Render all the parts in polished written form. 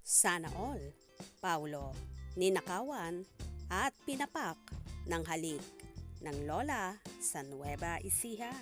Sana all, Paulo, ninakawan at pinapak ng halik ng lola sa Nueva Ecija.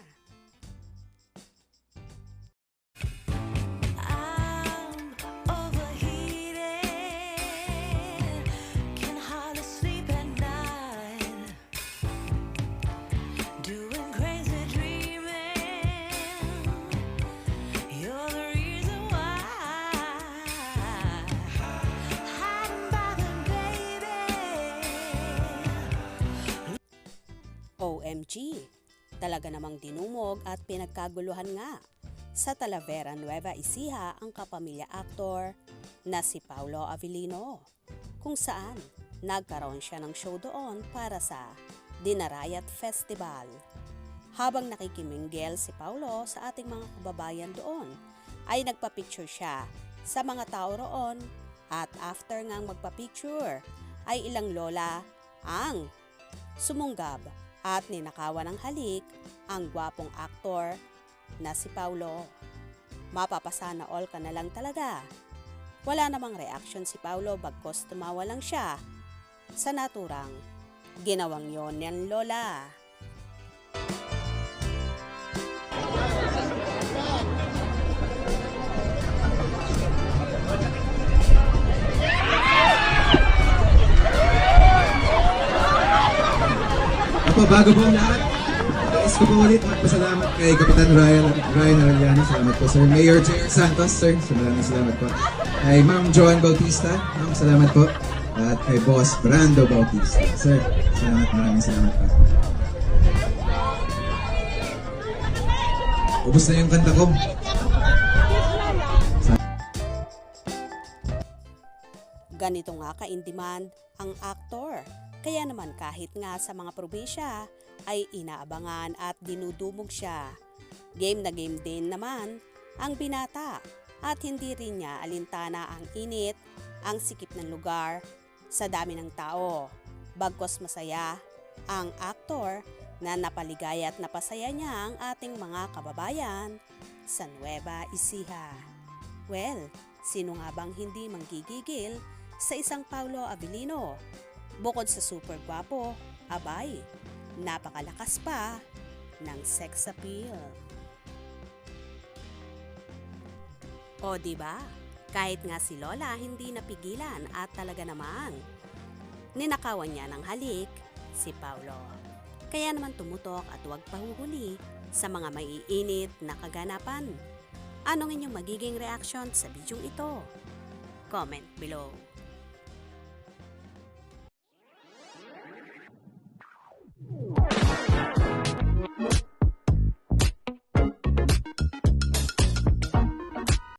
OMG, talaga namang dinumog at pinagkaguluhan nga sa Talavera, Nueva Ecija ang kapamilya aktor na si Paulo Avellino, kung saan nagkaroon siya ng show doon para sa Dinarayat Festival. Habang nakikiminggel si Paulo sa ating mga kababayan doon, ay nagpa-picture siya sa mga tao roon at after ngang magpa-picture ay ilang lola ang sumunggab at ninakawan ng halik ang gwapong aktor na si Paulo. Mapapasana all ka na lang talaga. Wala namang reaction si Paulo bagkos tumawa lang siya sa naturang ginawang yon ng lola. Bago po ang lahat, nais ko po ulit magpasalamat kay Kapitan Ryan Arellano. Salamat po, sir. Mayor J.R. Santos, sir. Maraming salamat po. Kay Ma'am Joan Bautista, ma'am, salamat po. At kay Boss Brando Bautista, sir. Salamat, maraming salamat po. Ubus na yung kanta ko. Ganito nga ka-in-demand ang aktor. Kaya naman kahit nga sa mga probinsya ay inaabangan at dinudumog siya. Game na game din naman ang binata at hindi rin niya alintana ang init, ang sikip ng lugar sa dami ng tao. Bagkos masaya ang aktor na napaligaya at napasaya niya ang ating mga kababayan sa Nueva Ecija. Well, sino nga bang hindi manggigigil sa isang Paulo Avellino? Bukod sa super gwapo, abay, napakalakas pa ng sex appeal. O diba? Kahit nga si Lola hindi napigilan at talaga namang ninakawan niya ng halik si Paulo. Kaya naman tumutok at huwag pahuhuli sa mga maiinit na kaganapan. Anong inyong magiging reaction sa bidyong ito? Comment below.